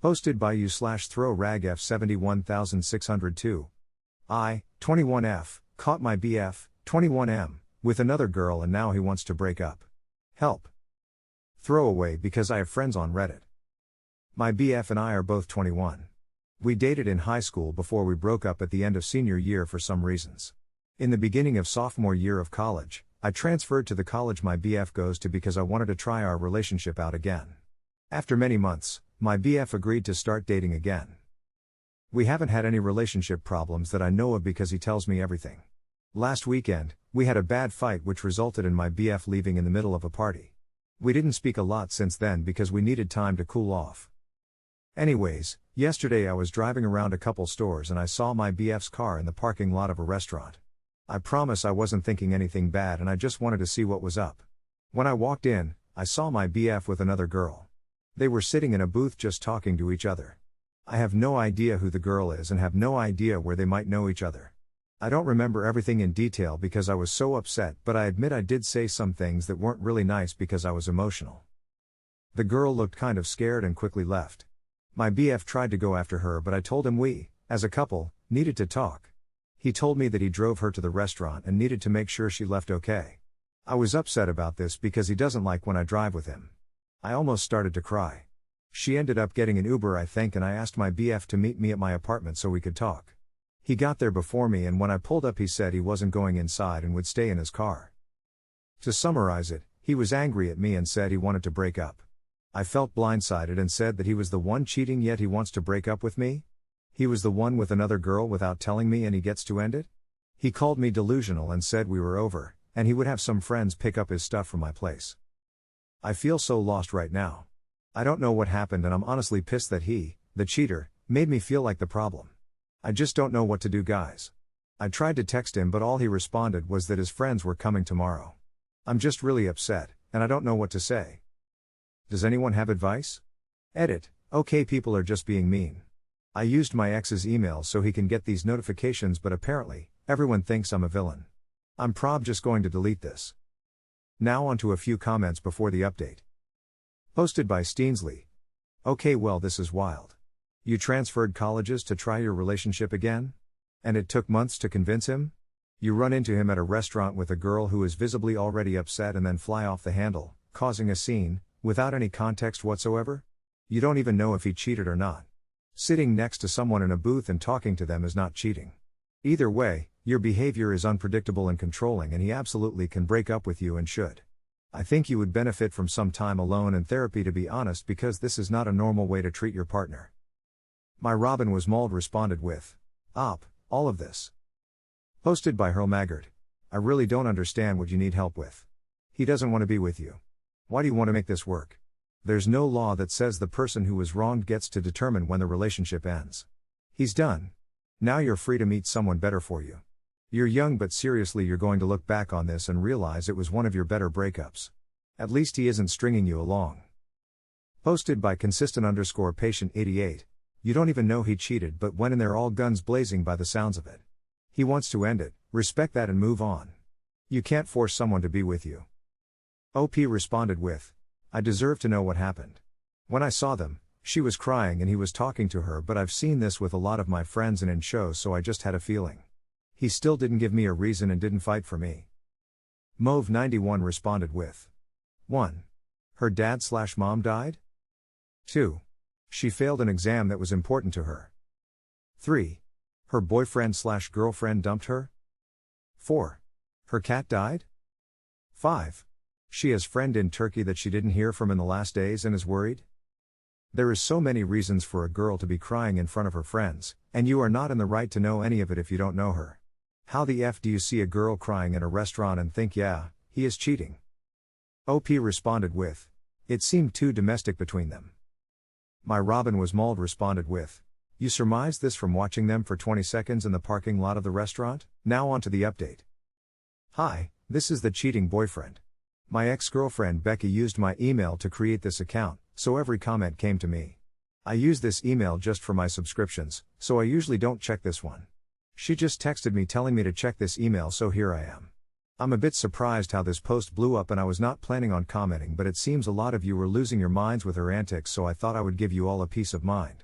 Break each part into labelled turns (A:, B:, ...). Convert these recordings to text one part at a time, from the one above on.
A: Posted by you/throw rag F71602. I, 21F, caught my BF, 21M, with another girl and now he wants to break up. Help. Throwaway because I have friends on Reddit. My BF and I are both 21. We dated in high school before we broke up at the end of senior year for some reasons. In the beginning of sophomore year of college, I transferred to the college my BF goes to because I wanted to try our relationship out again. After many months, my BF agreed to start dating again. We haven't had any relationship problems that I know of because he tells me everything. Last weekend, we had a bad fight which resulted in my BF leaving in the middle of a party. We didn't speak a lot since then because we needed time to cool off. Anyways, yesterday I was driving around a couple stores and I saw my BF's car in the parking lot of a restaurant. I promise I wasn't thinking anything bad and I just wanted to see what was up. When I walked in, I saw my BF with another girl. They were sitting in a booth just talking to each other. I have no idea who the girl is and have no idea where they might know each other. I don't remember everything in detail because I was so upset, but I admit I did say some things that weren't really nice because I was emotional. The girl looked kind of scared and quickly left. My BF tried to go after her but I told him we, as a couple, needed to talk. He told me that he drove her to the restaurant and needed to make sure she left okay. I was upset about this because he doesn't like when I drive with him. I almost started to cry. She ended up getting an Uber I think and I asked my BF to meet me at my apartment so we could talk. He got there before me and when I pulled up he said he wasn't going inside and would stay in his car. To summarize it, he was angry at me and said he wanted to break up. I felt blindsided and said that he was the one cheating yet he wants to break up with me? He was the one with another girl without telling me and he gets to end it? He called me delusional and said we were over, and he would have some friends pick up his stuff from my place. I feel so lost right now. I don't know what happened and I'm honestly pissed that he, the cheater, made me feel like the problem. I just don't know what to do, guys. I tried to text him but all he responded was that his friends were coming tomorrow. I'm just really upset, and I don't know what to say. Does anyone have advice? Edit, okay, people are just being mean. I used my ex's email so he can get these notifications but apparently, everyone thinks I'm a villain. I'm prob just going to delete this. Now onto a few comments before the update. Posted by Steensley. Okay, well this is wild. You transferred colleges to try your relationship again? And it took months to convince him? You run into him at a restaurant with a girl who is visibly already upset and then fly off the handle, causing a scene, without any context whatsoever? You don't even know if he cheated or not. Sitting next to someone in a booth and talking to them is not cheating. Either way, your behavior is unpredictable and controlling and he absolutely can break up with you and should. I think you would benefit from some time alone and therapy to be honest because this is not a normal way to treat your partner. My Robin was mauled responded with, all of this. Posted by Hurl Maggard. I really don't understand what you need help with. He doesn't want to be with you. Why do you want to make this work? There's no law that says the person who was wronged gets to determine when the relationship ends. He's done. Now you're free to meet someone better for you. You're young but seriously you're going to look back on this and realize it was one of your better breakups. At least he isn't stringing you along. Posted by consistent_patient88. You don't even know he cheated but went in there all guns blazing by the sounds of it. He wants to end it, respect that and move on. You can't force someone to be with you. OP responded with, I deserve to know what happened. When I saw them, she was crying and he was talking to her but I've seen this with a lot of my friends and in shows so I just had a feeling. He still didn't give me a reason and didn't fight for me. Mauve91 responded with 1. Her dad/mom died? 2. She failed an exam that was important to her. 3. Her boyfriend/girlfriend dumped her? 4. Her cat died? 5. She has friend in Turkey that she didn't hear from in the last days and is worried? There is so many reasons for a girl to be crying in front of her friends, and you are not in the right to know any of it if you don't know her. How the F do you see a girl crying in a restaurant and think yeah, he is cheating? OP responded with, it seemed too domestic between them. My Robin was mauled responded with, you surmised this from watching them for 20 seconds in the parking lot of the restaurant? Now on to the update. Hi, this is the cheating boyfriend. My ex-girlfriend Becky used my email to create this account, so every comment came to me. I use this email just for my subscriptions, so I usually don't check this one. She just texted me telling me to check this email so here I am. I'm a bit surprised how this post blew up and I was not planning on commenting, but it seems a lot of you were losing your minds with her antics, so I thought I would give you all a peace of mind.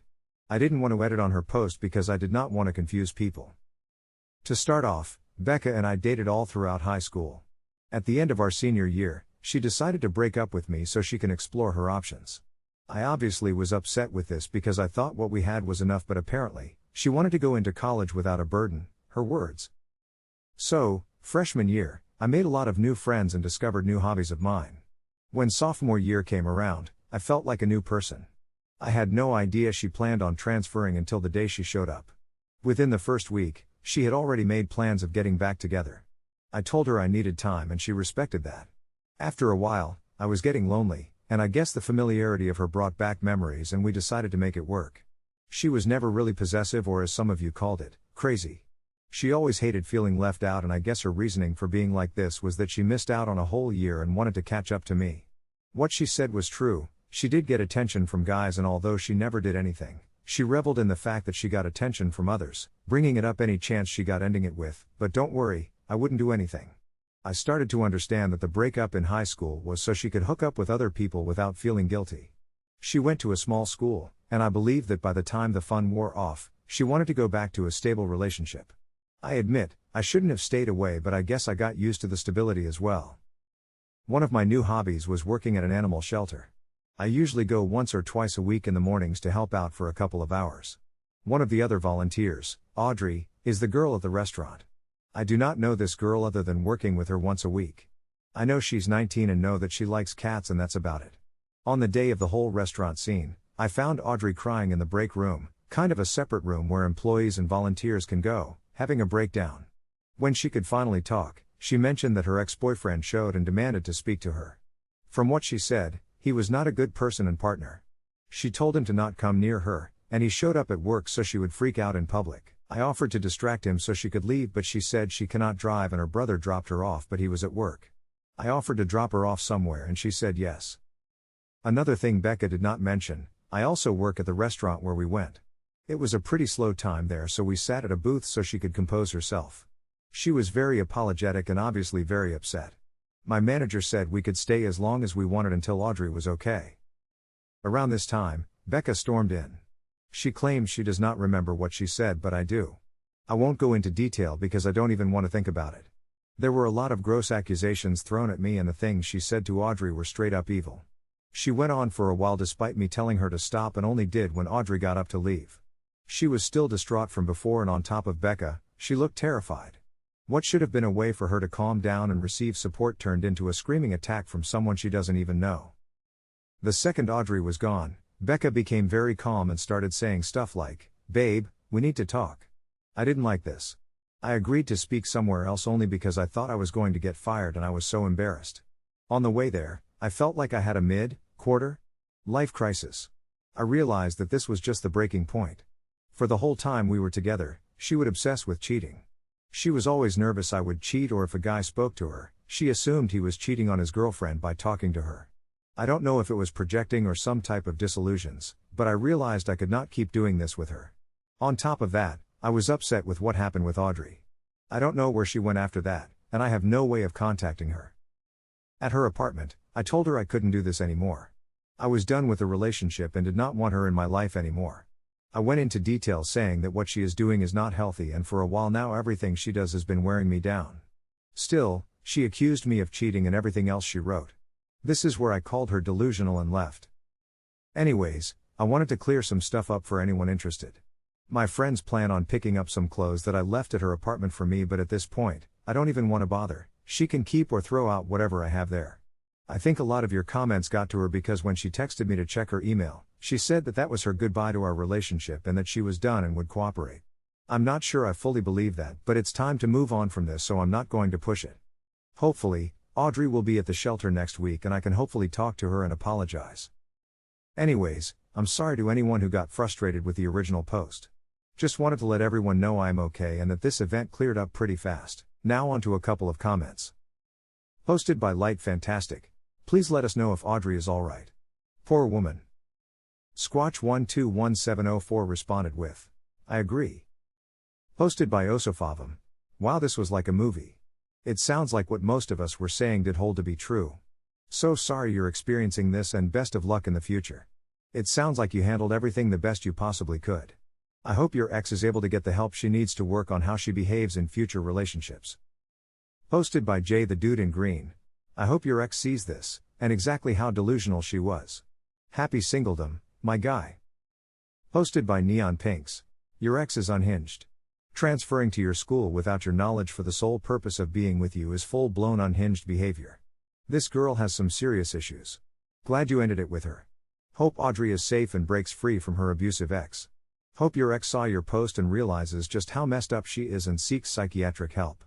A: I didn't want to edit on her post because I did not want to confuse people. To start off, Becca and I dated all throughout high school. At the end of our senior year, she decided to break up with me so she can explore her options. I obviously was upset with this because I thought what we had was enough, but apparently, she wanted to go into college without a burden, her words. So, freshman year, I made a lot of new friends and discovered new hobbies of mine. When sophomore year came around, I felt like a new person. I had no idea she planned on transferring until the day she showed up. Within the first week, she had already made plans of getting back together. I told her I needed time and she respected that. After a while, I was getting lonely, and I guess the familiarity of her brought back memories and we decided to make it work. She was never really possessive, or as some of you called it, crazy. She always hated feeling left out, and I guess her reasoning for being like this was that she missed out on a whole year and wanted to catch up to me. What she said was true. She did get attention from guys, and although she never did anything, she reveled in the fact that she got attention from others, bringing it up any chance she got, ending it with, "But don't worry, I wouldn't do anything." I started to understand that the breakup in high school was so she could hook up with other people without feeling guilty. She went to a small school, and I believed that by the time the fun wore off, she wanted to go back to a stable relationship. I admit, I shouldn't have stayed away, but I guess I got used to the stability as well. One of my new hobbies was working at an animal shelter. I usually go once or twice a week in the mornings to help out for a couple of hours. One of the other volunteers, Audrey, is the girl at the restaurant. I do not know this girl other than working with her once a week. I know she's 19 and know that she likes cats, and that's about it. On the day of the whole restaurant scene, I found Audrey crying in the break room, kind of a separate room where employees and volunteers can go, having a breakdown. When she could finally talk, she mentioned that her ex-boyfriend showed and demanded to speak to her. From what she said, he was not a good person and partner. She told him to not come near her, and he showed up at work so she would freak out in public. I offered to distract him so she could leave, but she said she cannot drive and her brother dropped her off, but he was at work. I offered to drop her off somewhere and she said yes. Another thing Becca did not mention, I also work at the restaurant where we went. It was a pretty slow time there, so we sat at a booth so she could compose herself. She was very apologetic and obviously very upset. My manager said we could stay as long as we wanted until Audrey was okay. Around this time, Becca stormed in. She claims she does not remember what she said, but I do. I won't go into detail because I don't even want to think about it. There were a lot of gross accusations thrown at me, and the things she said to Audrey were straight up evil. She went on for a while despite me telling her to stop, and only did when Audrey got up to leave. She was still distraught from before, and on top of Becca, she looked terrified. What should have been a way for her to calm down and receive support turned into a screaming attack from someone she doesn't even know. The second Audrey was gone, Becca became very calm and started saying stuff like, "Babe, we need to talk." I didn't like this. I agreed to speak somewhere else only because I thought I was going to get fired and I was so embarrassed. On the way there, I felt like I had a mid-quarter life crisis. I realized that this was just the breaking point. For the whole time we were together, she would obsess with cheating. She was always nervous I would cheat, or if a guy spoke to her, she assumed he was cheating on his girlfriend by talking to her. I don't know if it was projecting or some type of disillusions, but I realized I could not keep doing this with her. On top of that, I was upset with what happened with Audrey. I don't know where she went after that, and I have no way of contacting her. At her apartment, I told her I couldn't do this anymore. I was done with the relationship and did not want her in my life anymore. I went into detail saying that what she is doing is not healthy, and for a while now everything she does has been wearing me down. Still, she accused me of cheating and everything else she wrote. This is where I called her delusional and left. Anyways, I wanted to clear some stuff up for anyone interested. My friends plan on picking up some clothes that I left at her apartment for me, but at this point, I don't even want to bother. She can keep or throw out whatever I have there. I think a lot of your comments got to her because when she texted me to check her email, she said that that was her goodbye to our relationship and that she was done and would cooperate. I'm not sure I fully believe that, but it's time to move on from this, so I'm not going to push it. Hopefully, Audrey will be at the shelter next week and I can hopefully talk to her and apologize. Anyways, I'm sorry to anyone who got frustrated with the original post. Just wanted to let everyone know I'm okay and that this event cleared up pretty fast. Now on to a couple of comments. Posted by Light Fantastic. Please let us know if Audrey is alright. Poor woman. Squatch121704 responded with, "I agree." Posted by Osofavam. Wow, this was like a movie. It sounds like what most of us were saying did hold to be true. So sorry you're experiencing this and best of luck in the future. It sounds like you handled everything the best you possibly could. I hope your ex is able to get the help she needs to work on how she behaves in future relationships. Posted by Jay the Dude in Green. I hope your ex sees this, and exactly how delusional she was. Happy singledom, my guy. Posted by Neon Pinks. Your ex is unhinged. Transferring to your school without your knowledge for the sole purpose of being with you is full-blown unhinged behavior. This girl has some serious issues. Glad you ended it with her. Hope Audrey is safe and breaks free from her abusive ex. Hope your ex saw your post and realizes just how messed up she is and seeks psychiatric help.